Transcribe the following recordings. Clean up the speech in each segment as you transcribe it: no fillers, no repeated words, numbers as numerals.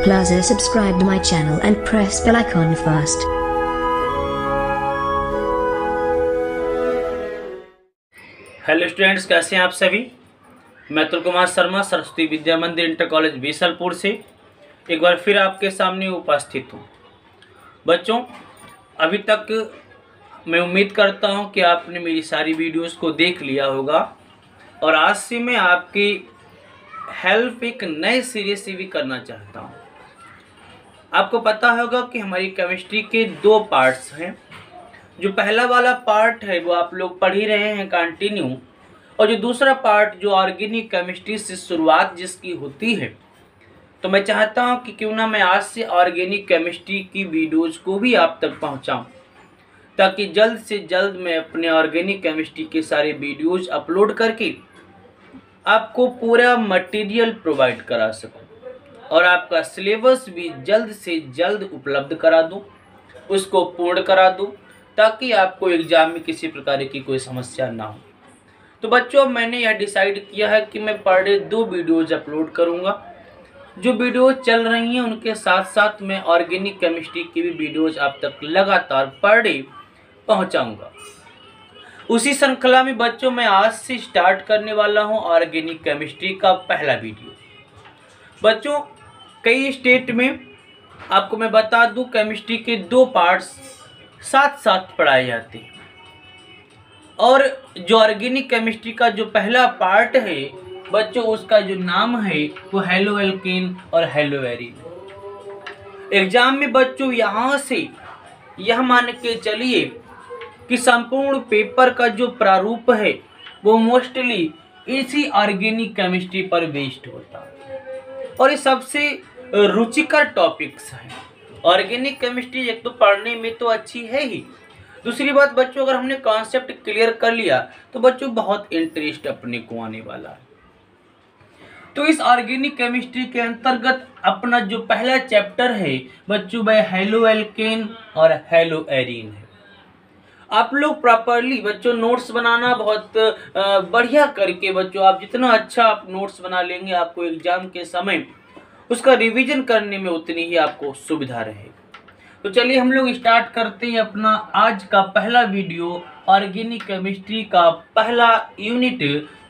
Plus subscribe to my channel and press bell icon first. Hello students, कैसे हैं आप सभी। मैं अतुल कुमार शर्मा सरस्वती विद्या मंदिर इंटर कॉलेज बीसलपुर से एक बार फिर आपके सामने उपस्थित हूँ। बच्चों, अभी तक मैं उम्मीद करता हूँ कि आपने मेरी सारी वीडियोस को देख लिया होगा और आज से मैं आपकी हेल्प एक नए सिरे से भी करना चाहता हूँ। आपको पता होगा कि हमारी केमिस्ट्री के दो पार्ट्स हैं। जो पहला वाला पार्ट है वो आप लोग पढ़ ही रहे हैं कंटिन्यू, और जो दूसरा पार्ट जो ऑर्गेनिक केमिस्ट्री से शुरुआत जिसकी होती है, तो मैं चाहता हूं कि क्यों ना मैं आज से ऑर्गेनिक केमिस्ट्री की वीडियोस को भी आप तक पहुंचाऊं, ताकि जल्द से जल्द मैं अपने ऑर्गेनिक केमिस्ट्री के सारे वीडियोस अपलोड करके आपको पूरा मटेरियल प्रोवाइड करा सकूं और आपका सिलेबस भी जल्द से जल्द उपलब्ध करा दूं, उसको पूर्ण करा दूं, ताकि आपको एग्जाम में किसी प्रकार की कोई समस्या ना हो। तो बच्चों, मैंने यह डिसाइड किया है कि मैं पर डे 2 वीडियोज़ अपलोड करूंगा। जो वीडियो चल रही हैं उनके साथ साथ मैं ऑर्गेनिक केमिस्ट्री की भी वीडियोज़ आप तक लगातार पर डे पहुंचाऊंगा। उसी श्रृंखला में बच्चों मैं आज से स्टार्ट करने वाला हूं ऑर्गेनिक केमिस्ट्री का पहला वीडियो। बच्चों, कई स्टेट में आपको मैं बता दूं केमिस्ट्री के 2 पार्ट्स साथ साथ पढ़ाए जाते हैं, और जो ऑर्गेनिक केमिस्ट्री का जो पहला पार्ट है बच्चों, उसका जो नाम है वो हेलो एल्केन और हेलो एरीन। एग्जाम में बच्चों यहाँ से यह मान के चलिए कि संपूर्ण पेपर का जो प्रारूप है वो मोस्टली इसी ऑर्गेनिक केमिस्ट्री पर बेस्ड होता है, और ये सबसे रुचिकर टॉपिक्स हैं। ऑर्गेनिक केमिस्ट्री एक तो पढ़ने में तो अच्छी है ही, दूसरी बात बच्चों अगर हमने कॉन्सेप्ट क्लियर कर लिया तो बच्चों बहुत इंटरेस्ट अपने को आने वाला है। तो इस ऑर्गेनिक केमिस्ट्री के अंतर्गत अपना जो पहला चैप्टर है बच्चों वह हेलो एल्केन और हेलो एरीन है। आप लोग प्रॉपरली बच्चों नोट्स बनाना बहुत बढ़िया करके बच्चों, आप जितना अच्छा आप नोट्स बना लेंगे आपको एग्जाम के समय उसका रिवीजन करने में उतनी ही आपको सुविधा रहेगी। तो चलिए हम लोग स्टार्ट करते हैं अपना आज का पहला वीडियो ऑर्गेनिक केमिस्ट्री का पहला unit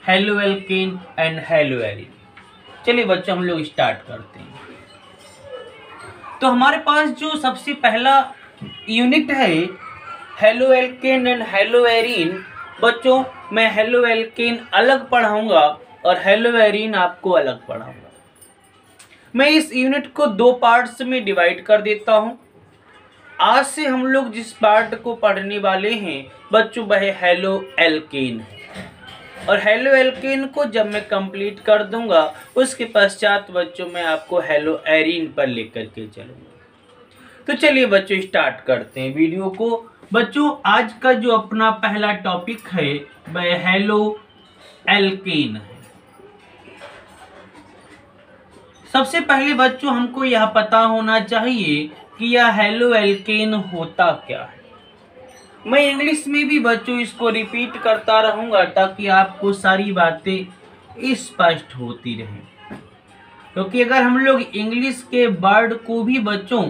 halo alkane and hello arene. चलिए बच्चों हम लोग स्टार्ट करते हैं। तो हमारे पास जो सबसे पहला यूनिट है halo alkane and hello arene, बच्चों मैं हेलो एल्केन अलग पढ़ाऊंगा और हेलो एरीन आपको अलग पढ़ाऊंगा। मैं इस यूनिट को 2 पार्ट्स में डिवाइड कर देता हूं। आज से हम लोग जिस पार्ट को पढ़ने वाले हैं बच्चों वह हेलो एल्केन है, और हेलो एल्केन को जब मैं कंप्लीट कर दूंगा उसके पश्चात बच्चों मैं आपको हेलो एरीन पर लेकर के चलूंगा। तो चलिए बच्चों स्टार्ट करते हैं वीडियो को। बच्चों आज का जो अपना पहला टॉपिक है वह हेलो एल्केन है। सबसे पहले बच्चों हमको यह पता होना चाहिए कि यह हेलो एल्केन होता क्या है। मैं इंग्लिश में भी बच्चों इसको रिपीट करता रहूंगा ताकि आपको सारी बातें स्पष्ट होती रहें, क्योंकि अगर हम लोग इंग्लिश के वर्ड को भी बच्चों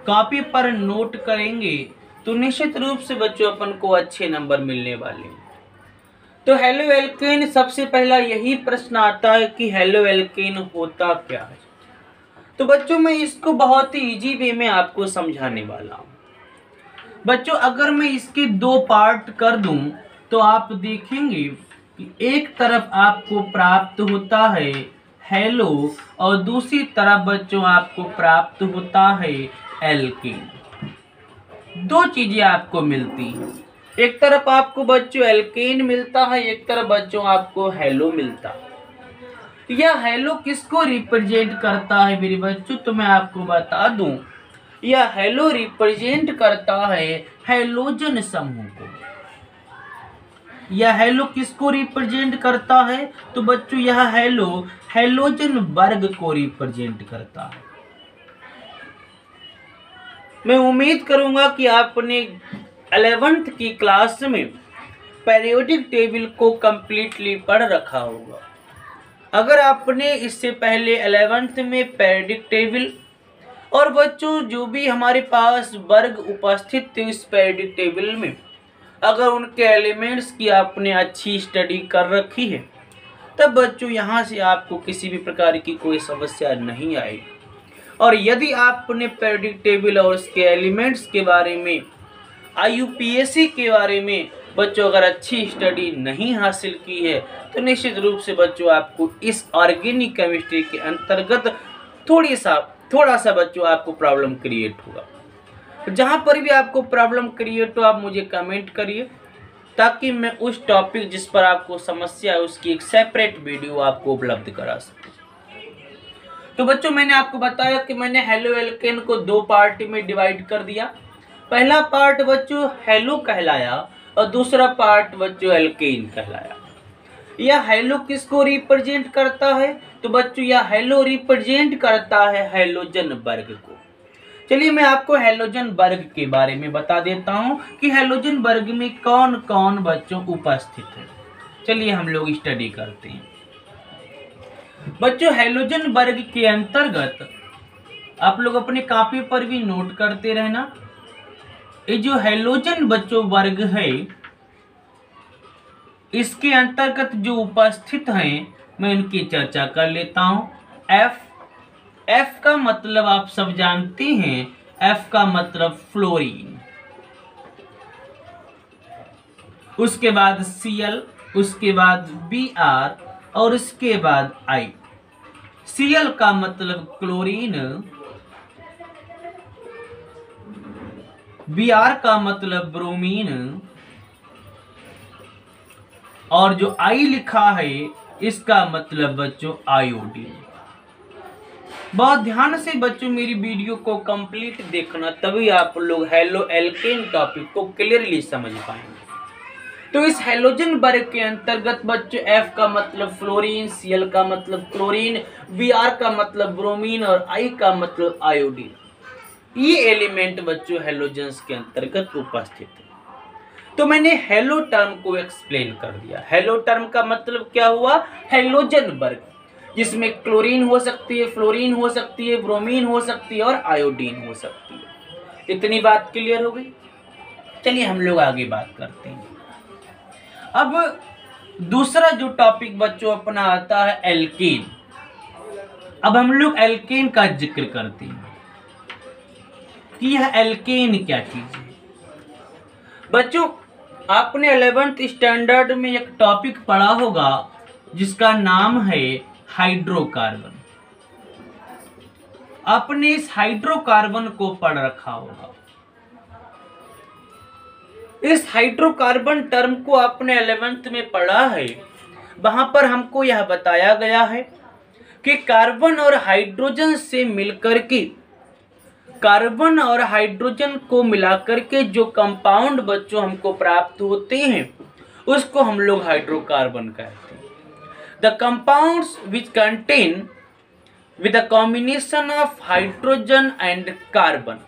कॉपी पर नोट करेंगे तो निश्चित रूप से बच्चों अपन को अच्छे नंबर मिलने वाले हैं। तो हेलो एल्केन, सबसे पहला यही प्रश्न आता है कि हेलो एल्केन होता क्या है। तो बच्चों मैं इसको बहुत ही इजी वे में आपको समझाने वाला हूँ। बच्चों अगर मैं इसके 2 पार्ट कर दूं तो आप देखेंगे कि एक तरफ आपको प्राप्त होता है हेलो और दूसरी तरफ बच्चों आपको प्राप्त होता है एल्केन। 2 चीजें आपको मिलती हैं, एक तरफ आपको बच्चों एल्केन मिलता है, एक तरफ बच्चों आपको हेलो मिलता है। यह हेलो किसको रिप्रेजेंट करता है मेरे बच्चों, तो मैं आपको बता दूं यह हेलो रिप्रेजेंट करता है हेलोजन समूह को। यह हेलो किसको रिप्रेजेंट करता है, तो बच्चों यह हेलो हेलोजन वर्ग को रिप्रेजेंट करता है। मैं उम्मीद करूंगा कि आपने 11th की क्लास में पीरियोडिक टेबल को कंप्लीटली पढ़ रखा होगा। अगर आपने इससे पहले 11th में पीरियोडिक टेबल और बच्चों जो भी हमारे पास वर्ग उपस्थित थे इस पीरियोडिक टेबल में, अगर उनके एलिमेंट्स की आपने अच्छी स्टडी कर रखी है, तब बच्चों यहाँ से आपको किसी भी प्रकार की कोई समस्या नहीं आएगी। और यदि आपने पीरियोडिक टेबल और उसके एलिमेंट्स के बारे में, IUPAC के बारे में बच्चों अगर अच्छी स्टडी नहीं हासिल की है, तो निश्चित रूप से बच्चों आपको इस ऑर्गेनिक केमिस्ट्री के अंतर्गत थोड़ा सा बच्चों आपको प्रॉब्लम क्रिएट होगा। जहाँ पर भी आपको प्रॉब्लम क्रिएट हो, आप मुझे कमेंट करिए, ताकि मैं उस टॉपिक जिस पर आपको समस्या है उसकी एक सेपरेट वीडियो आपको उपलब्ध करा सकूं। तो बच्चों मैंने आपको बताया कि मैंने हेलो एल्केन को 2 पार्ट में डिवाइड कर दिया। पहला पार्ट बच्चों हेलो कहलाया और दूसरा पार्ट बच्चों एल्केन कहलाया। यह हेलो किसको रिप्रेजेंट करता है? तो बच्चों यह हेलो रिप्रेजेंट करता है हैलोजन वर्ग को। चलिए मैं आपको हैलोजन वर्ग के बारे में बता देता हूं कि हैलोजन वर्ग में कौन कौन बच्चों उपस्थित है। चलिए हम लोग स्टडी करते हैं। बच्चों हैलोजन वर्ग के अंतर्गत आप लोग अपने कॉपी पर भी नोट करते रहना। ये जो हैलोजन बच्चों वर्ग है, इसके अंतर्गत जो उपस्थित हैं मैं इनकी चर्चा कर लेता हूं। एफ का मतलब आप सब जानते हैं, एफ का मतलब फ्लोरीन, उसके बाद Cl, उसके बाद Br और उसके बाद I। Cl का मतलब क्लोरीन, Br का मतलब ब्रोमीन और जो I लिखा है इसका मतलब बच्चों आयोडीन। बहुत ध्यान से बच्चों मेरी वीडियो को कंप्लीट देखना, तभी आप लोग हेलो एल्केन टॉपिक को क्लियरली समझ पाएंगे। तो इस हैलोजन वर्ग के अंतर्गत बच्चों F का मतलब फ्लोरीन, Cl का मतलब क्लोरीन, Br का मतलब ब्रोमीन और I का मतलब आयोडीन, ये एलिमेंट बच्चों हैलोजन्स के अंतर्गत उपस्थित है। तो मैंने हेलो टर्म को एक्सप्लेन कर दिया। हेलो टर्म का मतलब क्या हुआ? हैलोजन वर्ग, जिसमें क्लोरीन हो सकती है, फ्लोरीन हो सकती है, ब्रोमीन हो सकती है और आयोडीन हो सकती है। इतनी बात क्लियर हो गई। चलिए हम लोग आगे बात करते हैं। अब दूसरा जो टॉपिक बच्चों अपना आता है एल्केन। अब हम लोग एल्केन का जिक्र करते हैं कि यह एल्केन क्या चीज है। बच्चों आपने 11th स्टैंडर्ड में एक टॉपिक पढ़ा होगा जिसका नाम है हाइड्रोकार्बन। आपने इस हाइड्रोकार्बन को पढ़ रखा होगा। इस हाइड्रोकार्बन टर्म को आपने 11th में पढ़ा है। वहां पर हमको यह बताया गया है कि कार्बन और हाइड्रोजन से मिलकर के, कार्बन और हाइड्रोजन को मिलाकर के जो कंपाउंड बच्चों हमको प्राप्त होते हैं उसको हम लोग हाइड्रोकार्बन कहते हैं। The compounds which contain with the combination of hydrogen and carbon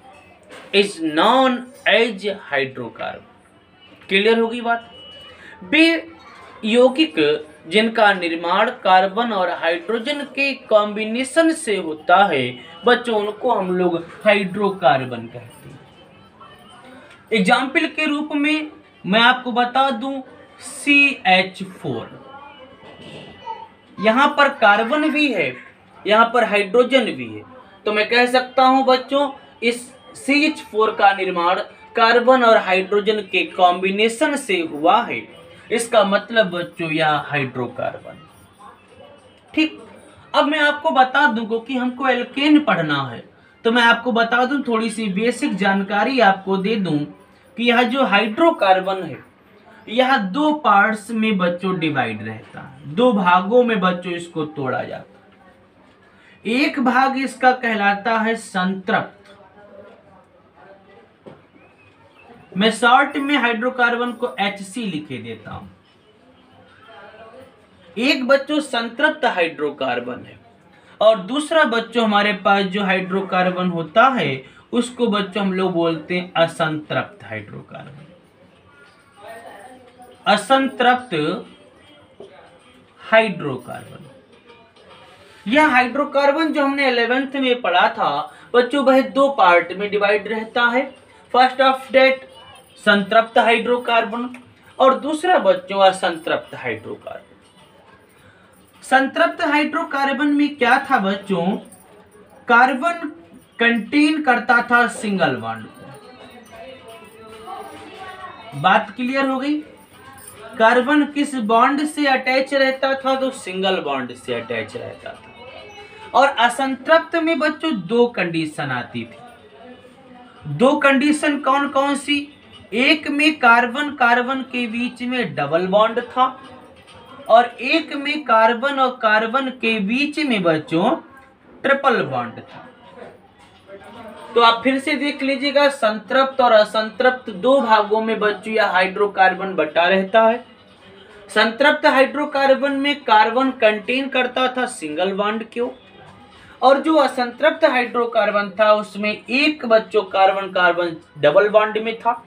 is known as hydrocarbon. Clear होगी बात? वे यौगिक जिनका निर्माण कार्बन और हाइड्रोजन के कॉम्बिनेशन से होता है बच्चों, उनको हम लोग हाइड्रोकार्बन कहते हैं। एग्जाम्पल के रूप में मैं आपको बता दूं CH4, यहां पर कार्बन भी है, यहां पर हाइड्रोजन भी है, तो मैं कह सकता हूं बच्चों इस CH4 का निर्माण कार्बन और हाइड्रोजन के कॉम्बिनेशन से हुआ है। इसका मतलब बच्चों यह हाइड्रोकार्बन। ठीक, अब मैं आपको बता दूं कि हमको एल्केन पढ़ना है, तो मैं आपको बता दूं, थोड़ी सी बेसिक जानकारी आपको दे दूं कि यह जो हाइड्रोकार्बन है यह 2 पार्ट्स में बच्चों डिवाइड रहता है। 2 भागों में बच्चों इसको तोड़ा जाता है। एक भाग इसका कहलाता है संतृप्त। मैं शॉर्ट में हाइड्रोकार्बन को HC लिखे देता हूं। एक बच्चों संतृप्त हाइड्रोकार्बन है और दूसरा बच्चों हमारे पास जो हाइड्रोकार्बन होता है उसको बच्चों हम लोग बोलते हैं असंतृप्त हाइड्रोकार्बन। असंतृप्त हाइड्रोकार्बन। यह हाइड्रोकार्बन जो हमने 11th में पढ़ा था बच्चों, वह दो पार्ट में डिवाइड रहता है। फर्स्ट ऑफ डेट संतृप्त हाइड्रोकार्बन और दूसरा बच्चों असंतृप्त हाइड्रोकार्बन। संतृप्त हाइड्रोकार्बन में क्या था बच्चों, कार्बन कंटेन करता था सिंगल बॉन्ड को। बात क्लियर हो गई। कार्बन किस बॉन्ड से अटैच रहता था, तो सिंगल बॉन्ड से अटैच रहता था। और असंतृप्त में बच्चों दो कंडीशन आती थी। दो कंडीशन कौन कौन सी, एक में कार्बन कार्बन के बीच में डबल बॉन्ड था और एक में कार्बन और कार्बन के बीच में बच्चों ट्रिपल बॉन्ड था। तो आप फिर से देख लीजिएगा, संतृप्त और असंतृप्त दो भागों में बच्चों यह हाइड्रोकार्बन बटा रहता है। संतृप्त हाइड्रोकार्बन में कार्बन कंटेन करता था सिंगल बॉन्ड को, और जो असंतृप्त हाइड्रोकार्बन था उसमें एक बच्चों कार्बन कार्बन डबल बॉन्ड में था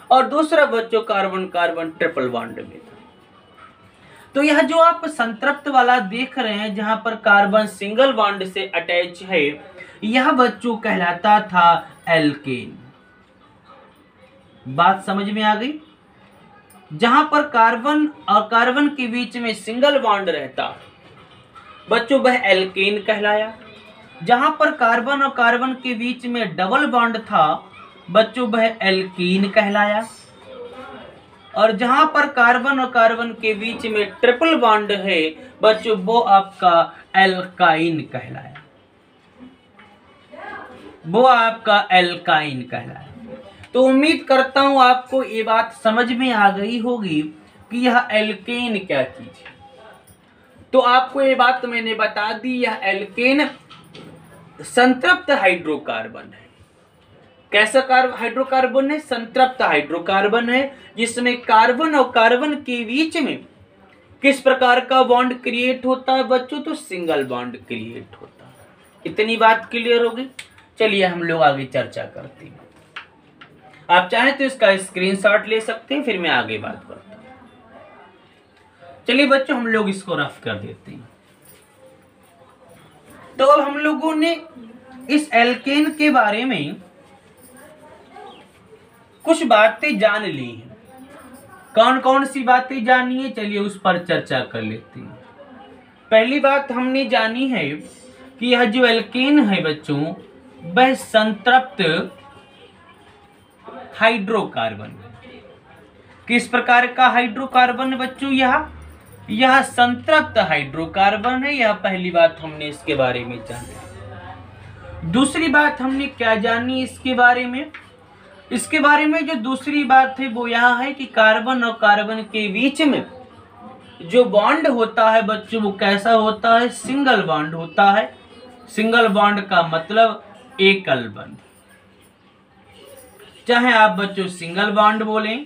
और दूसरा बच्चों कार्बन कार्बन ट्रिपल बॉन्ड में था। तो यह जो आप संतृप्त वाला देख रहे हैं जहां पर कार्बन सिंगल बॉन्ड से अटैच है, यह बच्चों कहलाता था एल्केन। बात समझ में आ गई। जहां पर कार्बन और कार्बन के बीच में सिंगल बॉन्ड रहता बच्चों वह एल्केन कहलाया। जहां पर कार्बन और कार्बन के बीच में डबल बॉन्ड था बच्चों वह एल्कीन कहलाया। और जहां पर कार्बन और कार्बन के बीच में ट्रिपल बॉन्ड है बच्चों वो आपका एल्काइन कहलाया। वो आपका एल्काइन कहलाया। तो उम्मीद करता हूं आपको ये बात समझ में आ गई होगी कि यह एल्केन क्या चीज है। तो आपको ये बात मैंने बता दी, यह एल्केन संतृप्त हाइड्रोकार्बन है। कैसा हाइड्रोकार्बन है, संतृप्त हाइड्रोकार्बन है, जिसमें कार्बन और कार्बन के बीच में किस प्रकार का बॉन्ड क्रिएट होता है बच्चों, तो सिंगल बॉन्ड क्रिएट होता है। इतनी बात क्लियर होगी। चलिए हम लोग आगे चर्चा करते हैं। आप चाहें तो इसका स्क्रीनशॉट ले सकते हैं, फिर मैं आगे बात करता हूं। चलिए बच्चों हम लोग इसको रफ कर देते हैं। तो अब हम लोगों ने इस एल्केन के बारे में कुछ बातें जान ली हैं। कौन कौन सी बातें जानी है, चलिए उस पर चर्चा कर लेते हैं। पहली बात हमने जानी है कि यह जो एल्केन है बच्चों वह संतृप्त हाइड्रोकार्बन है। किस प्रकार का हाइड्रोकार्बन है बच्चों, यह संतृप्त हाइड्रोकार्बन है। यह पहली बात हमने इसके बारे में जानी। दूसरी बात हमने क्या जानी इसके बारे में, इसके बारे में जो दूसरी बात है वो यह है कि कार्बन और कार्बन के बीच में जो बॉन्ड होता है बच्चों वो कैसा होता है, सिंगल बॉन्ड होता है। सिंगल बॉन्ड का मतलब एकल बंध। चाहे आप बच्चों सिंगल बॉन्ड बोलें,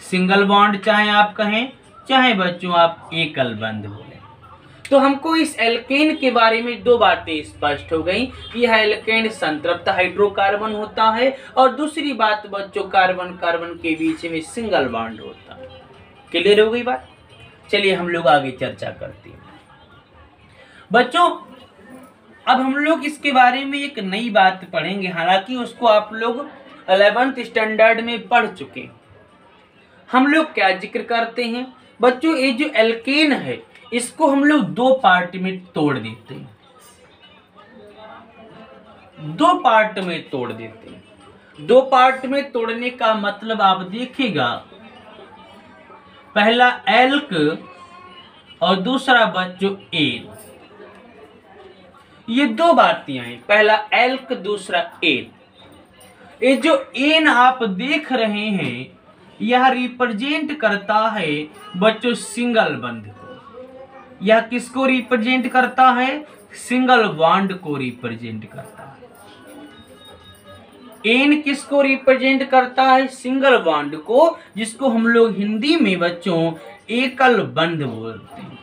सिंगल बॉन्ड चाहे आप कहें, चाहे बच्चों आप एकल बंध बोलें। तो हमको इस एल्केन के बारे में दो बातें स्पष्ट हो गई कि यह एल्केन संतृप्त हाइड्रोकार्बन होता है और दूसरी बात बच्चों कार्बन कार्बन के बीच में सिंगल बॉन्ड होता है। क्लियर हो गई बात। चलिए हम लोग आगे चर्चा करते हैं बच्चों। अब हम लोग इसके बारे में एक नई बात पढ़ेंगे, हालांकि उसको आप लोग 11th स्टैंडर्ड में पढ़ चुके हैं। हम लोग क्या जिक्र करते हैं बच्चों, ये जो एल्केन है इसको हम लोग दो पार्ट में तोड़ देते हैं। दो पार्ट में तोड़ देते हैं। दो पार्ट में तोड़ने का मतलब आप देखिएगा, पहला एल्क और दूसरा बच्चों एन। ये दो बातें हैं, पहला एल्क दूसरा एन। ये जो एन आप देख रहे हैं यह रिप्रेजेंट करता है बच्चों सिंगल बंध को। यह किसको रिप्रेजेंट करता है, सिंगल बॉन्ड को रिप्रेजेंट करता है। एन किसको रिप्रेजेंट करता है, सिंगल बॉन्ड को, जिसको हम लोग हिंदी में बच्चों एकल बंध बोलते हैं।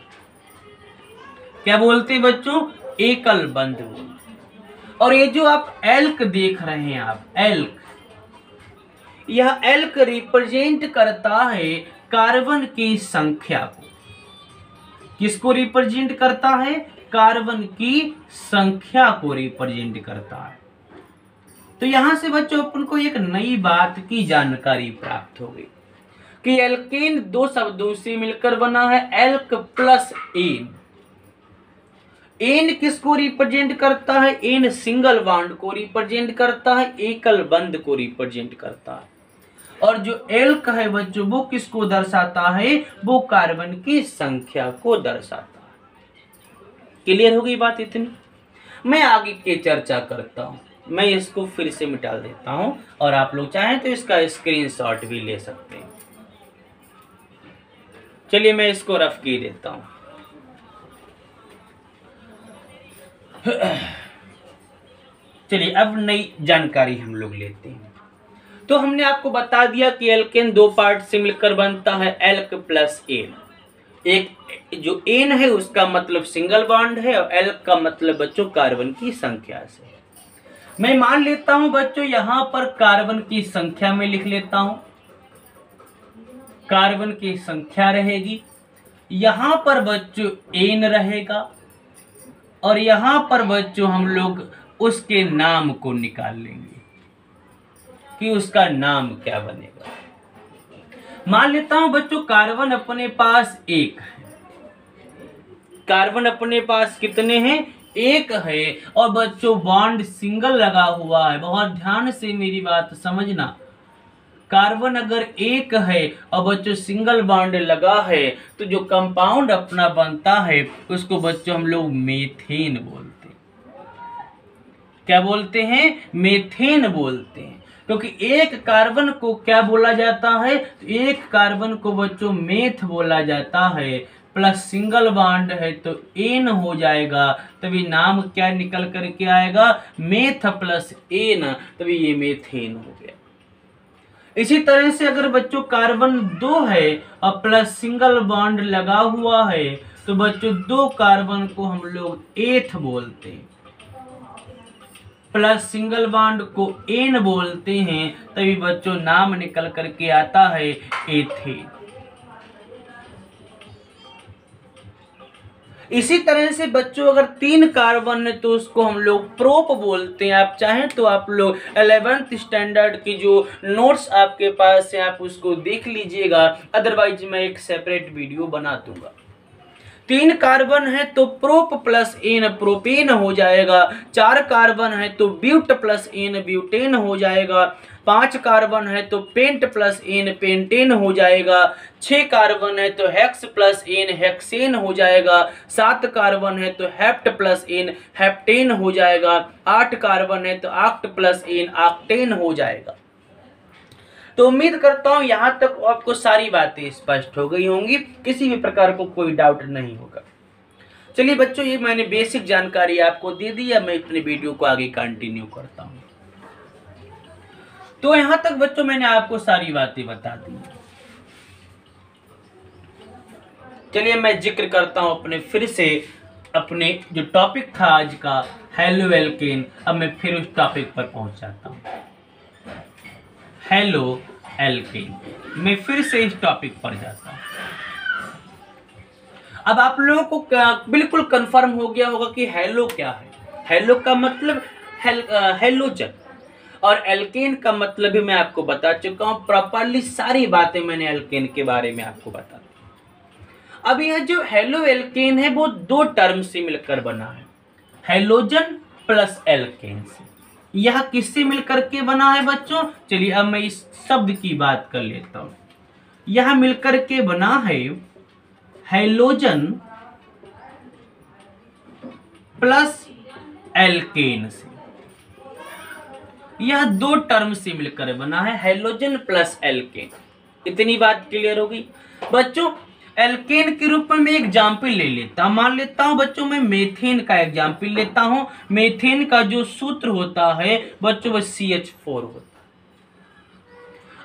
क्या बोलते हैं बच्चों, एकल बंध बोलते। और ये जो आप एल्क देख रहे हैं, आप एल्क, यह एल्क रिप्रेजेंट करता है कार्बन की संख्या को। किसको रिप्रेजेंट करता है? कार्बन की संख्या को रिप्रेजेंट करता है। तो यहां से बच्चों अपन को एक नई बात की जानकारी प्राप्त हो गई कि एल्केन दो शब्दों से मिलकर बना है, एल्क प्लस एन। एन किसको रिप्रेजेंट करता है? एन सिंगल बॉन्ड को रिप्रेजेंट करता है, एकल बंध को रिप्रेजेंट करता है। और जो एल्क है बच्चों वो किसको दर्शाता है? वो कार्बन की संख्या को दर्शाता है। क्लियर हो गई बात इतनी? मैं आगे की चर्चा करता हूं। मैं इसको फिर से मिटा देता हूं और आप लोग चाहें तो इसका स्क्रीनशॉट भी ले सकते हैं। चलिए मैं इसको रफ की देता हूं। चलिए अब नई जानकारी हम लोग लेते हैं। तो हमने आपको बता दिया कि एल्केन दो पार्ट से मिलकर बनता है, एल्क प्लस एन। एक जो एन है उसका मतलब सिंगल बॉन्ड है और एल्क का मतलब बच्चों कार्बन की संख्या से। मैं मान लेता हूं बच्चों यहां पर कार्बन की संख्या में लिख लेता हूं, कार्बन की संख्या रहेगी, यहां पर बच्चों एन रहेगा और यहां पर बच्चों हम लोग उसके नाम को निकाल लेंगे कि उसका नाम क्या बनेगा। मान लेता हूं बच्चों कार्बन अपने पास एक है, कार्बन अपने पास कितने हैं? एक है। और बच्चों बॉन्ड सिंगल लगा हुआ है, बहुत ध्यान से मेरी बात समझना। कार्बन अगर एक है और बच्चों सिंगल बॉन्ड लगा है तो जो कंपाउंड अपना बनता है उसको बच्चों हम लोग मीथेन बोलते हैं। क्या बोलते हैं? मीथेन बोलते हैं। क्योंकि एक कार्बन को क्या बोला जाता है? एक कार्बन को बच्चों मेथ बोला जाता है, प्लस सिंगल बॉन्ड है तो एन हो जाएगा, तभी नाम क्या निकल करके आएगा? मेथ प्लस एन, तभी ये मेथेन हो गया। इसी तरह से अगर बच्चों कार्बन दो है और प्लस सिंगल बॉन्ड लगा हुआ है तो बच्चों दो कार्बन को हम लोग एथ बोलते हैं, प्लस सिंगल बॉन्ड को एन बोलते हैं, तभी बच्चों नाम निकल करके आता है एथेन। इसी तरह से बच्चों अगर तीन कार्बन है तो उसको हम लोग प्रोप बोलते हैं। आप चाहें तो आप लोग 11th स्टैंडर्ड की जो नोट्स आपके पास है आप उसको देख लीजिएगा, अदरवाइज मैं एक सेपरेट वीडियो बना दूंगा। तीन कार्बन है तो प्रोप प्लस एन प्रोपेन हो जाएगा, चार कार्बन है तो ब्यूट प्लस एन ब्यूटेन हो जाएगा, पांच कार्बन है तो पेंट प्लस एन पेंटेन हो जाएगा, छह कार्बन है तो हेक्स प्लस एन हेक्सेन हो जाएगा, सात कार्बन है तो हेप्ट प्लस एन हेप्टेन हो जाएगा, आठ कार्बन है तो ऑक्ट प्लस एन ऑक्टेन हो जाएगा। तो उम्मीद करता हूं यहां तक आपको सारी बातें स्पष्ट हो गई होंगी, किसी भी प्रकार को कोई डाउट नहीं होगा। चलिए बच्चों ये मैंने बेसिक जानकारी आपको दे दी है, मैं अपने वीडियो को आगे कंटिन्यू करता हूं। तो यहां तक बच्चों मैंने आपको सारी बातें बता दी। चलिए मैं जिक्र करता हूं अपने फिर से अपने जो टॉपिक था आज का हेलो एल्केन, अब मैं फिर उस टॉपिक पर पहुंच जाता हूं। हेलो एल्केन, मैं फिर से इस टॉपिक पर जाता हूं। अब आप लोगों को बिल्कुल कंफर्म हो गया होगा कि हेलो क्या है। हेलो का मतलब हेलोजन और एल्केन का मतलब भी मैं आपको बता चुका हूं। प्रॉपरली सारी बातें मैंने एल्केन के बारे में आपको बता दी। अब यह जो हेलो एल्केन है वो दो टर्म से मिलकर बना है, हेलोजन प्लस एल्केन से। यह किससे मिलकर के बना है बच्चों? चलिए अब मैं इस शब्द की बात कर लेता हूं। यह मिलकर के बना है हेलोजन प्लस एल्केन से। यह दो टर्म से मिलकर बना है, हेलोजन प्लस एल्केन। इतनी बात क्लियर हो गई बच्चों। एल्केन के रूप में मैं एग्जाम्पल ले लेता हूं, मान लेता हूं बच्चों मैं मेथेन का एग्जाम्पल लेता हूं। मेथेन का जो सूत्र होता है बच्चों वो CH4 होता है।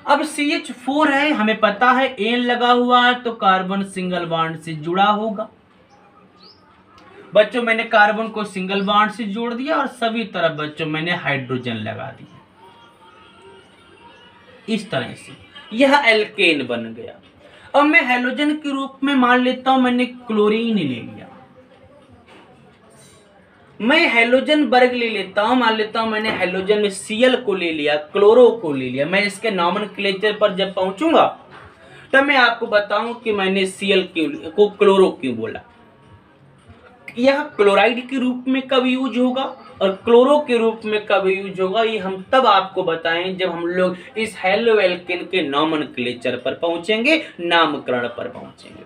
अब CH4 है, हमें पता है एन लगा हुआ है तो कार्बन सिंगल बॉन्ड से जुड़ा होगा। बच्चों मैंने कार्बन को सिंगल बॉन्ड से जोड़ दिया और सभी तरफ बच्चों मैंने हाइड्रोजन लगा दिया। इस तरह से यह एल्केन बन गया। अब मैं हैलोजन के रूप में मान लेता हूं मैंने क्लोरीन ले लिया, मैं हैलोजन वर्ग ले लेता हूं, मान लेता हूं मैंने हैलोजन में Cl को ले लिया, क्लोरो को ले लिया। मैं इसके नॉमेनक्लेचर पर जब पहुंचूंगा तब मैं आपको बताऊं कि मैंने Cl को क्लोरो क्यों बोला। यह क्लोराइड के रूप में कब यूज होगा और क्लोरो के रूप में कब यूज होगा, ये हम तब आपको बताएं जब हम लोग इस हैलोएल्केन के नॉमेनक्लेचर पर पहुंचेंगे, नामकरण पर पहुंचेंगे।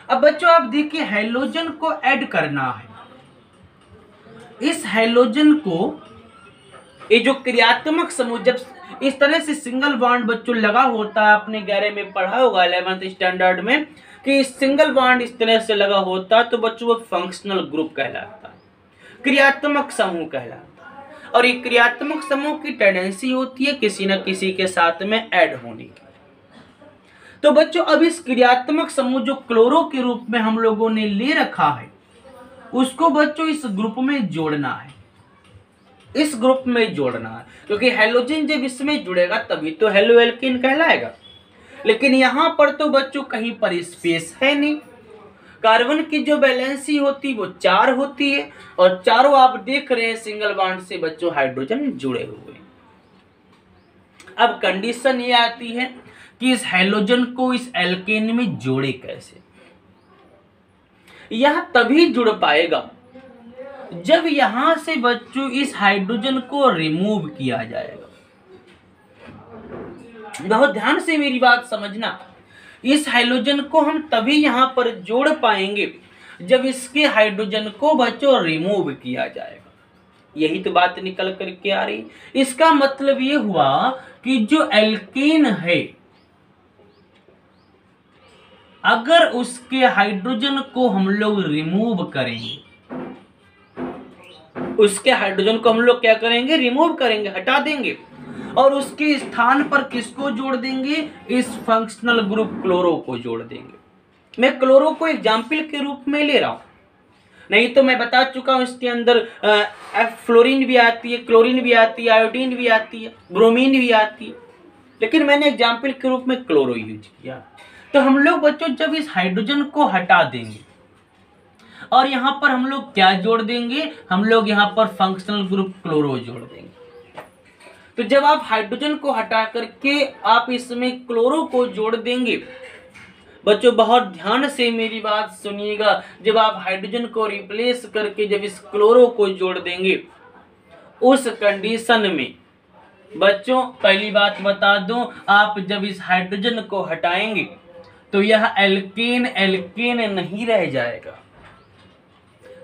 अब बच्चों आप देखिए, हैलोजन को ऐड करना है। इस हैलोजन को, ये जो क्रियात्मक समूह जब इस तरह से सिंगल बॉन्ड बच्चों लगा होता है, आपने 11 में पढ़ा होगा 11th स्टैंडर्ड में कि सिंगल बॉन्ड इस तरह से लगा होता तो बच्चों वो फंक्शनल ग्रुप कहलाता है, क्रियात्मक समूह कहलाता है। और ये क्रियात्मक समूह की टेंडेंसी होती है किसी न किसी के साथ में ऐड होने की। तो बच्चों अब इस क्रियात्मक समूह जो क्लोरो के रूप में हम लोगों ने ले रखा है, उसको बच्चों इस ग्रुप में जोड़ना है, इस ग्रुप में जोड़ना है, क्योंकि हैलोजन जब इसमें जुड़ेगा तभी तो हैलोएल्केन कहलाएगा। लेकिन यहां पर तो बच्चों कहीं पर स्पेस है नहीं, कार्बन की जो वैलेंसी होती वो 4 होती है और चारों आप देख रहे हैं सिंगल बॉन्ड से बच्चों हाइड्रोजन जुड़े हुए। अब कंडीशन ये आती है कि इस हैलोजन को इस एल्केन में जोड़े कैसे। यह तभी जुड़ पाएगा जब यहां से बच्चों इस हाइड्रोजन को रिमूव किया जाएगा। बहुत ध्यान से मेरी बात समझना, इस हाइड्रोजन को हम तभी यहां पर जोड़ पाएंगे जब इसके हाइड्रोजन को बच्चों रिमूव किया जाएगा। यही तो बात निकल करके आ रही। इसका मतलब ये हुआ कि जो एल्केन है, अगर उसके हाइड्रोजन को हम लोग रिमूव करेंगे, उसके हाइड्रोजन को हम लोग क्या करेंगे, रिमूव करेंगे, हटा देंगे, और उसके स्थान पर किसको जोड़ देंगे, इस फंक्शनल ग्रुप क्लोरो को जोड़ देंगे। मैं क्लोरो को एग्जाम्पल के रूप में ले रहा हूं, नहीं तो मैं बता चुका हूं इसके अंदर फ्लोरीन भी आती है, क्लोरीन भी आती है, आयोडीन भी आती है, ब्रोमीन भी आती है, लेकिन मैंने एग्जाम्पल के रूप में क्लोरो यूज किया। तो हम लोग बच्चों जब इस हाइड्रोजन को हटा देंगे और यहां पर हम लोग क्या जोड़ देंगे, हम लोग यहां पर फंक्शनल ग्रुप क्लोरो जोड़ देंगे। तो जब आप हाइड्रोजन को हटा करके आप इसमें क्लोरो को जोड़ देंगे, बच्चों बहुत ध्यान से मेरी बात सुनिएगा, जब आप हाइड्रोजन को रिप्लेस करके जब इस क्लोरो को जोड़ देंगे, उस कंडीशन में बच्चों पहली बात बता दूं, आप जब इस हाइड्रोजन को हटाएंगे तो यह एल्केन एल्केन नहीं रह जाएगा।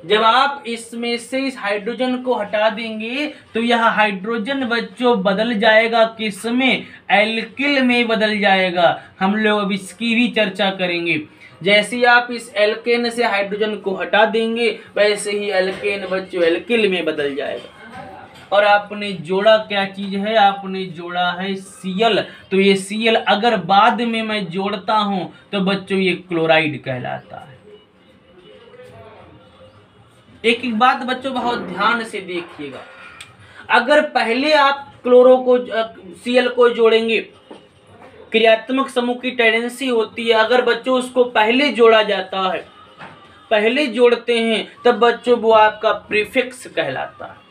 जब आप इसमें से इस हाइड्रोजन को हटा देंगे तो यह हाइड्रोजन बच्चों बदल जाएगा, किसमें, एल्किल में बदल जाएगा। हम लोग अब इसकी भी चर्चा करेंगे। जैसे आप इस एल्केन से हाइड्रोजन को हटा देंगे वैसे ही एल्केन बच्चों एल्किल में बदल जाएगा। और आपने जोड़ा क्या चीज है, आपने जोड़ा है Cl। तो ये Cl अगर बाद में मैं जोड़ता हूं तो बच्चों ये क्लोराइड कहलाता है। एक एक बात बच्चों बहुत ध्यान से देखिएगा, अगर पहले आप क्लोरो को Cl को जोड़ेंगे, क्रियात्मक समूह की टेंडेंसी होती है, अगर बच्चों उसको पहले जोड़ा जाता है, पहले जोड़ते हैं, तब बच्चों वो आपका प्रीफिक्स कहलाता है।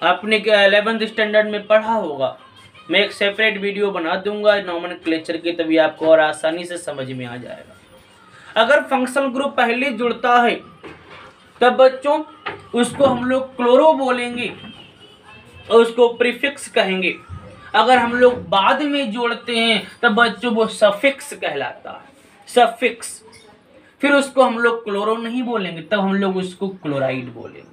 आपने 11th स्टैंडर्ड में पढ़ा होगा, मैं एक सेपरेट वीडियो बना दूंगा नॉमेनक्लेचर की, तभी आपको और आसानी से समझ में आ जाएगा। अगर फंक्शनल ग्रुप पहले जुड़ता है तब बच्चों उसको हम लोग क्लोरो बोलेंगे और उसको प्रीफिक्स कहेंगे। अगर हम लोग बाद में जोड़ते हैं तब बच्चों वो सफिक्स कहलाता है, सफिक्स। फिर उसको हम लोग क्लोरो नहीं बोलेंगे, तब हम लोग उसको क्लोराइड बोलेंगे।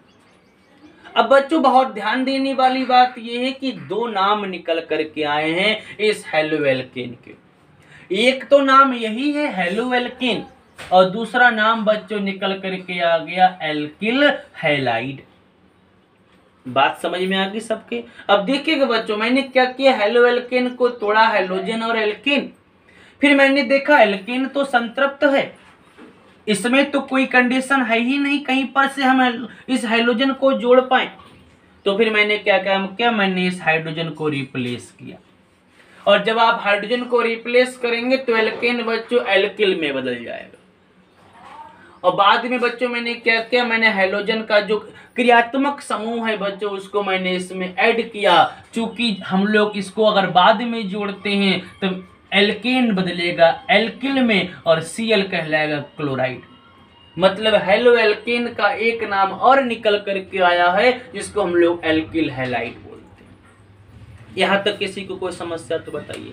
अब बच्चों बहुत ध्यान देने वाली बात यह है कि 2 नाम निकल करके आए हैं इस हैलोएल्केन के। एक तो नाम यही है हैलोएल्केन और दूसरा नाम बच्चों निकल करके आ गया एल्किल हैलाइड। बात समझ में आ गई सबके। अब देखिएगा बच्चों, मैंने क्या किया, हेलोएल्केन को तोड़ा, हैलोजन और एल्केन। फिर मैंने देखा एल्केन तो संतृप्त है, इसमें तो कोई कंडीशन है ही नहीं कहीं पर से हम इस हाइड्रोजन को जोड़ पाए। तो फिर मैंने क्या काम किया, मैंने इस हाइड्रोजन को रिप्लेस किया और जब आप हाइड्रोजन को रिप्लेस करेंगे तो एल्केन बच्चों एल्किल में बदल जाएगा। और बाद में बच्चों मैंने क्या किया, मैंने हैलोजन का जो क्रियात्मक समूह है बच्चों उसको मैंने इसमें ऐड किया। चूंकि हम लोग इसको अगर बाद में जोड़ते हैं तो एल्केन बदलेगा एल्किल में और Cl कहलाएगा क्लोराइड। मतलब हेलो एल्केन का एक नाम और निकल करके आया है जिसको हम लोग एल्किल हैलाइड बोलते हैं। यहां तक किसी को कोई समस्या तो बताइए।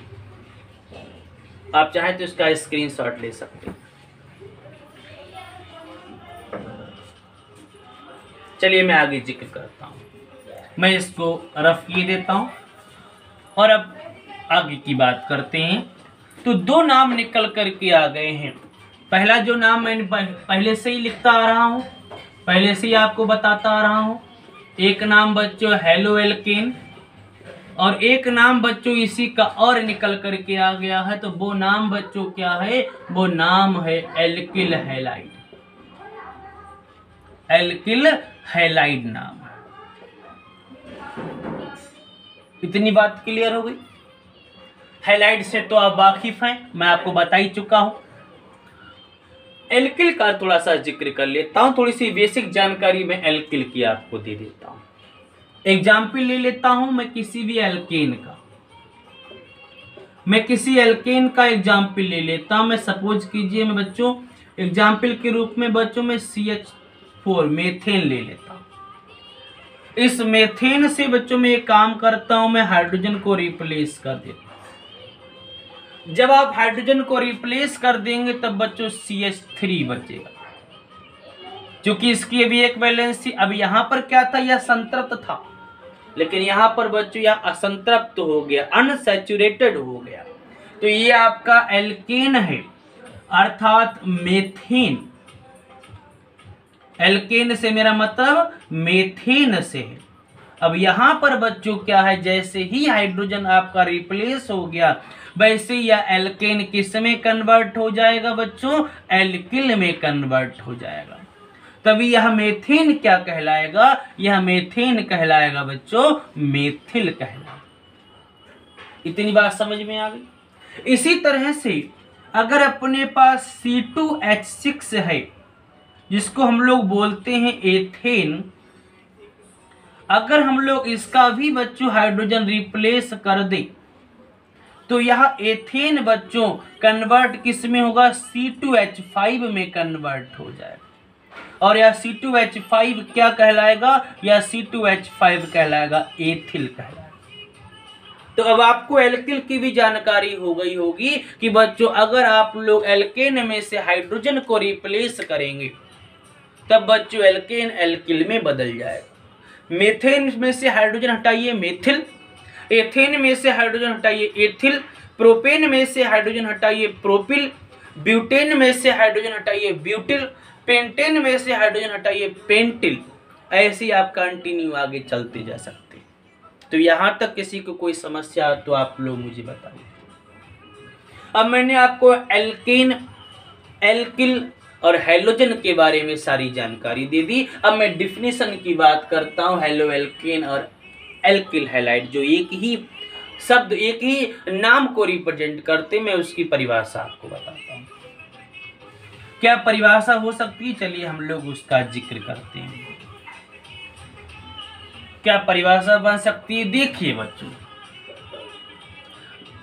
आप चाहें तो इसका स्क्रीनशॉट ले सकते हैं। चलिए मैं आगे जिक्र करता हूं। मैं इसको रफ किए देता हूं और अब आगे की बात करते हैं। तो दो नाम निकल करके आ गए हैं। पहला जो नाम मैंने पहले से ही लिखता आ रहा हूं, पहले से ही आपको बताता आ रहा हूं, एक नाम बच्चों हेलो एल्केन और एक नाम बच्चों इसी का और निकल करके आ गया है। तो वो नाम बच्चों क्या है, वो नाम है एल्किल हैलाइड। एल्किल हैलाइड नाम है। इतनी बात क्लियर हो गई। हैलाइड से तो आप वाकिफ हैं, मैं आपको बता ही चुका हूं। एल्किल का थोड़ा सा जिक्र कर लेता हूं, थोड़ी सी बेसिक जानकारी मैं एल्किल की आपको दे देता हूं। एग्जाम्पल ले लेता हूं मैं किसी भी एल्केन का। मैं किसी एल्केन का एग्जाम्पल ले लेता हूं। मैं सपोज कीजिए मैं बच्चों एग्जाम्पल के रूप में बच्चों में CH4 मेथेन ले लेता हूं। इस मेथेन से बच्चों में एक काम करता हूं, मैं हाइड्रोजन को रिप्लेस कर देता हूं। जब आप हाइड्रोजन को रिप्लेस कर देंगे तब बच्चों CH3 बचेगा। क्योंकि इसकी अभी एक वैलेंस थी। अब यहां पर क्या था, यह संतृप्त था, लेकिन यहां पर बच्चों यह असंतृप्त हो गया, अनसैचुरेटेड हो गया। तो ये आपका एल्केन है, अर्थात मेथेन। एल्केन से मेरा मतलब मेथेन से है। अब यहां पर बच्चों क्या है, जैसे ही हाइड्रोजन आपका रिप्लेस हो गया वैसे यह एल्केन किस में कन्वर्ट हो जाएगा बच्चों, एल्किल में कन्वर्ट हो जाएगा। तभी यह मेथेन क्या कहलाएगा, यह मेथेन कहलाएगा बच्चों मेथिल कहलाएगा। इतनी बात समझ में आ गई। इसी तरह से अगर अपने पास C2H6 है जिसको हम लोग बोलते हैं एथेन, अगर हम लोग इसका भी बच्चों हाइड्रोजन रिप्लेस कर दे तो यह एथेन बच्चों कन्वर्ट किस में होगा, C2H5 में कन्वर्ट हो जाएगा। और यह C2H5 क्या कहलाएगा, यह C2H5 कहलाएगा एथिल कहलाएगा। तो अब आपको एल्किल की भी जानकारी हो गई होगी कि बच्चों अगर आप लोग एल्केन में से हाइड्रोजन को रिप्लेस करेंगे तब बच्चों एल्केन एल्किल में बदल जाएगा। मेथेन में से हाइड्रोजन हटाइए मेथिल, एथेन में से हाइड्रोजन हटाइए एथिल, प्रोपेन में से हाइड्रोजन हटाइए प्रोपिल, ब्यूटेन में से हाइड्रोजन हटाइए ब्यूटिल, पेंटेन में से हाइड्रोजन हटाइए पेंटिल। ऐसे आप कंटिन्यू आगे चलते जा सकते हैं। तो यहां तक किसी को कोई समस्या हो तो आप लोग मुझे बताइए। अब मैंने आपको एल्केन, एल्किल और हैलोजन के बारे में सारी जानकारी दे दी। अब मैं डिफिनेशन की बात करता हूं। हेलो एल्केन और एल्किल हैलाइड जो एक ही शब्द, एक ही नाम को रिप्रेजेंट करते, मैं उसकी परिभाषा आपको बताता हूं। क्या परिभाषा हो सकती है, चलिए हम लोग उसका जिक्र करते हैं। क्या परिभाषा बन सकती है, देखिए बच्चों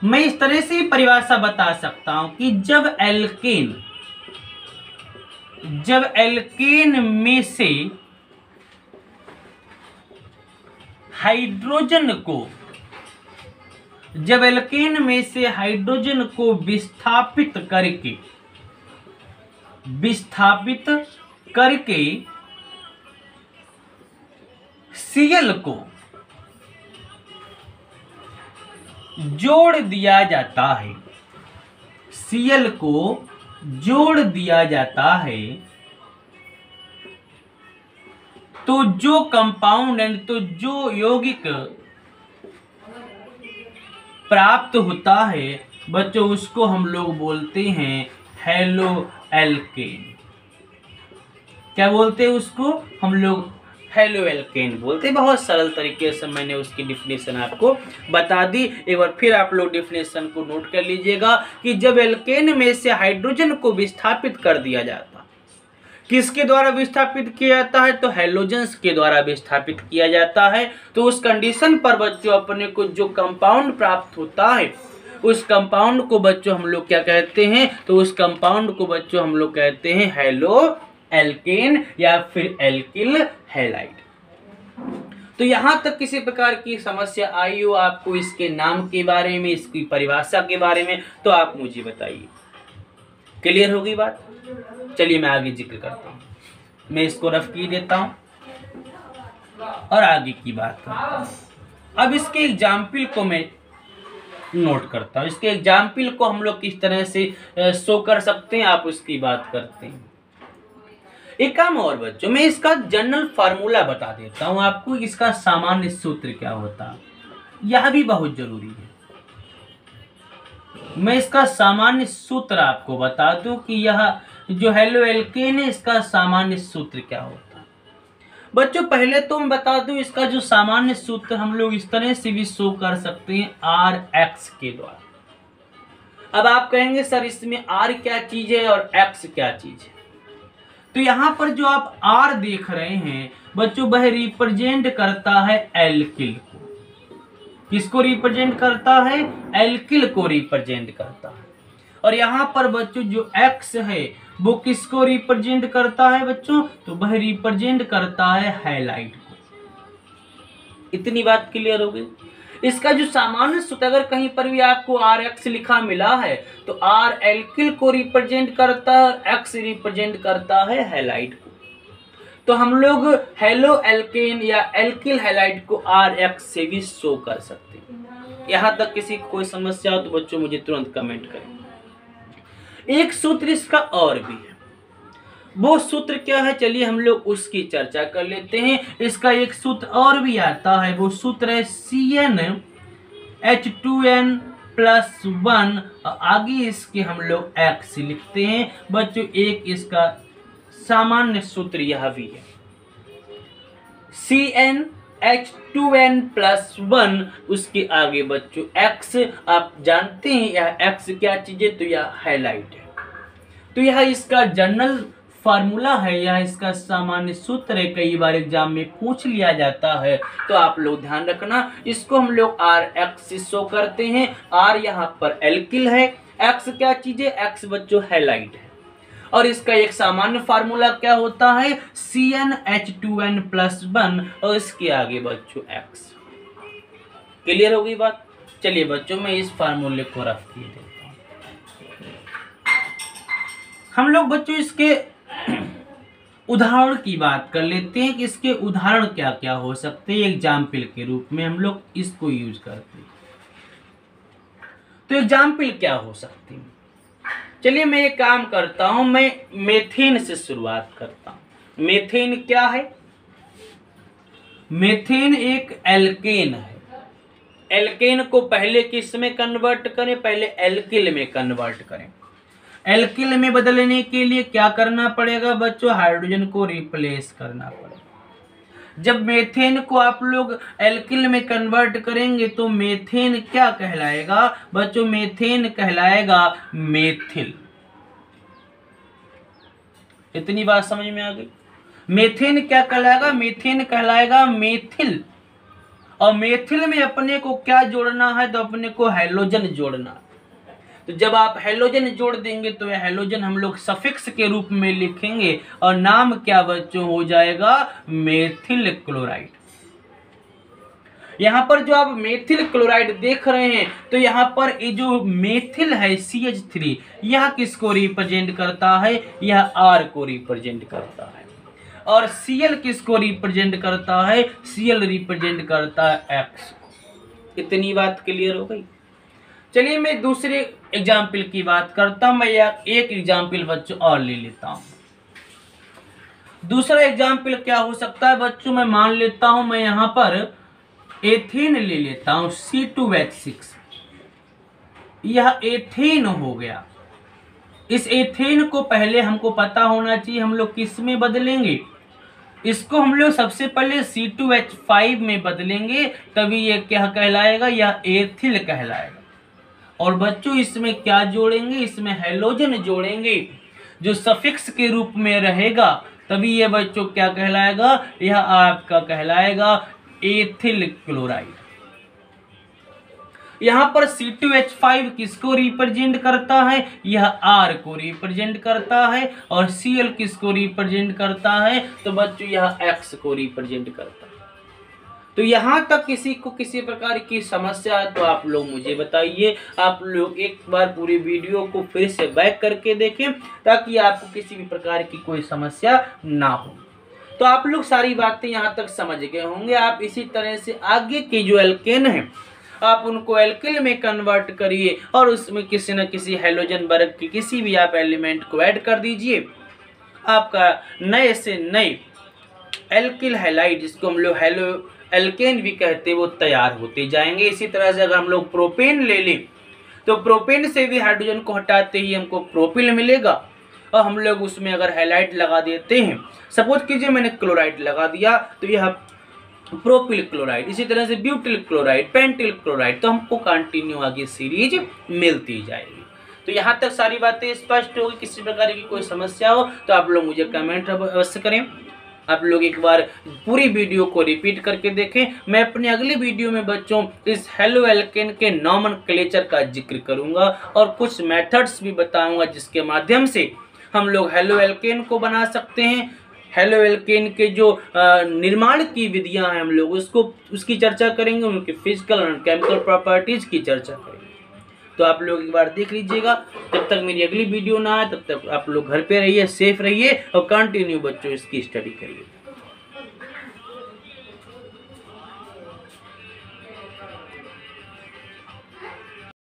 मैं इस तरह से परिभाषा बता सकता हूं कि जब एल्केन में से हाइड्रोजन को, जब एल्केन में से हाइड्रोजन को विस्थापित करके Cl को जोड़ दिया जाता है, Cl को जोड़ दिया जाता है, तो जो कंपाउंड यानी तो जो यौगिक प्राप्त होता है बच्चों उसको हम लोग बोलते हैं हेलो एल्केन। क्या बोलते हैं उसको हम लोग, हेलो एल्केन बोलते हैं। बहुत सरल तरीके से मैंने उसकी डिफिनेशन आपको बता दी। एक बार फिर आप लोग डिफिनेशन को नोट कर लीजिएगा कि जब एल्केन में से हाइड्रोजन को विस्थापित कर दिया जाता, किसके द्वारा विस्थापित किया जाता है, तो हैलोजेंस के द्वारा विस्थापित किया जाता है। तो उस कंडीशन पर बच्चों अपने को जो कंपाउंड प्राप्त होता है, उस कंपाउंड को बच्चों हम लोग क्या कहते हैं, तो उस कंपाउंड को बच्चों हम लोग कहते हैं हेलो एल्केन या फिर एल्किल हैलाइड। तो यहां तक किसी प्रकार की समस्या आई हो आपको इसके नाम के बारे में, इसकी परिभाषा के बारे में, तो आप मुझे बताइए। क्लियर होगी बात? चलिए मैं आगे जिक्र करता हूँ। मैं इसको रफ की देता हूँ और आगे की बात करता हूँ। अब इसके एग्जाम्पल को मैं नोट करता हूँ। इसके एग्जाम्पल को हम लोग किस तरह से शो कर सकते हैं, आप उसकी बात करते हैं। एक काम और बच्चों, मैं इसका जनरल फार्मूला बता देता हूँ आपको, इसका सामान्य सूत्र क्या होता है, यह भी बहुत जरूरी है। मैं इसका सामान्य सूत्र आपको बता दूं कि यह जो हेलो एल्केन है इसका सामान्य सूत्र क्या होता है। बच्चों पहले तो मैं बता दूं इसका जो सामान्य सूत्र हम लोग इस तरह से भी शो कर सकते हैं, RX के द्वारा। अब आप कहेंगे सर इसमें R क्या चीज है और X क्या चीज है, तो यहां पर जो आप R देख रहे हैं बच्चों, वह रिप्रेजेंट करता है एल्किल को। किसको रिप्रेजेंट करता है? एल्किल को रिप्रेजेंट करता है। और यहाँ पर बच्चों जो X है वो किसको रिप्रेजेंट करता है बच्चों, तो वह रिप्रेजेंट करता है हैलाइड को। इतनी बात क्लियर हो गई। इसका जो सामान्य सूत्र अगर कहीं पर भी आपको RX लिखा मिला है तो R एल्किल को रिप्रेजेंट करता है और X रिप्रेजेंट करता है हैलाइड को। तो हम लोग हेलो एल्केन या एल्किल हैलाइड को RX से भी शो कर सकते हैं। यहां तक किसी को कोई समस्या हो तो बच्चों मुझे तुरंत कमेंट करें। एक सूत्र इसका और भी है, वो सूत्र क्या है, चलिए हम लोग उसकी चर्चा कर लेते हैं। इसका एक सूत्र और भी आता है, वो सूत्र है CnH2n+1, आगे इसके हम लोग X लिखते हैं बच्चों। एक इसका सामान्य सूत्र यह भी है CnH2n+1, उसके आगे बच्चों X। आप जानते हैं यह X क्या चीज है, तो यह हैलाइड है। तो यह इसका जनरल फार्मूला है, यह इसका सामान्य सूत्र है। कई बार एग्जाम में पूछ लिया जाता है, तो आप लोग ध्यान रखना। इसको हम लोग RX से शो करते हैं। R यहाँ पर एल्किल है, X क्या चीज है, X बच्चों हैलाइड है। और इसका एक सामान्य फार्मूला क्या होता है, CnH2n+1 और इसके आगे बच्चों X। क्लियर हो गई बात? चलिए बच्चों मैं इस फार्मूले को रख किए देता हूं। हम लोग बच्चों इसके उदाहरण की बात कर लेते हैं कि इसके उदाहरण क्या क्या हो सकते हैं। एग्जाम्पल के रूप में हम लोग इसको यूज करते हैं। तो एग्जाम्पल क्या हो सकते हैं, चलिए मैं एक काम करता हूं, मैं मेथेन से शुरुआत करता हूं। मेथेन क्या है? मेथेन एक एल्केन है। एल्केन को पहले किस में कन्वर्ट करें, पहले एल्किल में कन्वर्ट करें। एल्किल में बदलने के लिए क्या करना पड़ेगा बच्चों, हाइड्रोजन को रिप्लेस करना पड़ेगा। जब मेथेन को आप लोग एल्किल में कन्वर्ट करेंगे तो मेथेन क्या कहलाएगा बच्चों, मेथेन कहलाएगा मेथिल। इतनी बात समझ में आ गई? मेथेन क्या कहलाएगा, मेथेन कहलाएगा मेथिल। और मेथिल में अपने को क्या जोड़ना है, तो अपने को हैलोजन जोड़ना है। तो जब आप हैलोजन जोड़ देंगे तो यह हैलोजन हम लोग सफिक्स के रूप में लिखेंगे और नाम क्या बच्चों हो जाएगा, मेथिल क्लोराइड। यहाँ पर जो आप मेथिल क्लोराइड देख रहे हैं तो यहाँ पर ये जो मेथिल है CH3, यह किसको रिप्रेजेंट करता है, यह R को रिप्रेजेंट करता है। और Cl किसको रिप्रेजेंट करता है, Cl रिप्रेजेंट करता है X। इतनी बात क्लियर हो गई? चलिए मैं दूसरे एग्जाम्पल की बात करता हूं। मैं एक एग्जाम्पल बच्चों और ले लेता हूं। दूसरा एग्जाम्पल क्या हो सकता है बच्चों, मैं मान लेता हूं, मैं यहां पर एथेन ले लेता हूं C2H6। यह एथेन हो गया। इस एथेन को पहले हमको पता होना चाहिए हम लोग किस में बदलेंगे, इसको हम लोग सबसे पहले C2H5 में बदलेंगे, तभी ये क्या कहलाएगा, यह एथिल कहलाएगा। और बच्चों इसमें क्या जोड़ेंगे, इसमें हैलोजन जोड़ेंगे जो सफिक्स के रूप में रहेगा, तभी ये बच्चों क्या कहलाएगा, यह आपका कहलाएगा एथिल क्लोराइड। यहाँ पर C2H5 किसको रिप्रेजेंट करता है, यह R को रिप्रेजेंट करता है, और Cl किसको रिप्रेजेंट करता है, तो बच्चों यह X को रिप्रेजेंट करता है। तो यहाँ तक किसी को किसी प्रकार की समस्या है तो आप लोग मुझे बताइए। आप लोग एक बार पूरी वीडियो को फिर से बैक करके देखें ताकि आपको किसी भी प्रकार की कोई समस्या ना हो। तो आप लोग सारी बातें यहाँ तक समझ गए होंगे। आप इसी तरह से आगे के जो एल्केन है आप उनको एल्किल में कन्वर्ट करिए और उसमें किसी न किसी हैलोजन वर्ग के किसी भी आप एलिमेंट को ऐड कर दीजिए। आपका नए से नए एल्किल हैलाइड, जिसको हम लोग हैलो एल्केन भी कहते हैं, वो तैयार होते जाएंगे। इसी तरह से अगर हम लोग प्रोपेन ले लें तो प्रोपेन से भी हाइड्रोजन को हटाते ही हमको प्रोपिल मिलेगा, और हम लोग उसमें अगर हैलाइड लगा देते हैं, सपोज कीजिए मैंने क्लोराइड लगा दिया तो यह प्रोपिल क्लोराइड, इसी तरह से ब्यूटिल क्लोराइड, पेंटिल क्लोराइड, तो हमको कंटिन्यू आगे सीरीज मिलती जाएगी। तो यहाँ तक सारी बातें स्पष्ट होगी। किसी प्रकार की कोई समस्या हो तो आप लोग मुझे कमेंट अवश्य करें। आप लोग एक बार पूरी वीडियो को रिपीट करके देखें। मैं अपने अगली वीडियो में बच्चों इस हेलो एल्केन के नॉमेनक्लेचर का जिक्र करूंगा और कुछ मेथड्स भी बताऊंगा जिसके माध्यम से हम लोग हेलो एल्केन को बना सकते हैं। हेलो एल्केन के जो निर्माण की विधियां हैं हम लोग उसकी चर्चा करेंगे, उनके फिजिकल और केमिकल प्रॉपर्टीज की चर्चा करेंगे। तो आप लोग एक बार देख लीजिएगा। जब तक मेरी अगली वीडियो ना आए तब तक आप लोग घर पे रहिए, सेफ रहिए और कंटिन्यू बच्चों इसकी स्टडी करिए।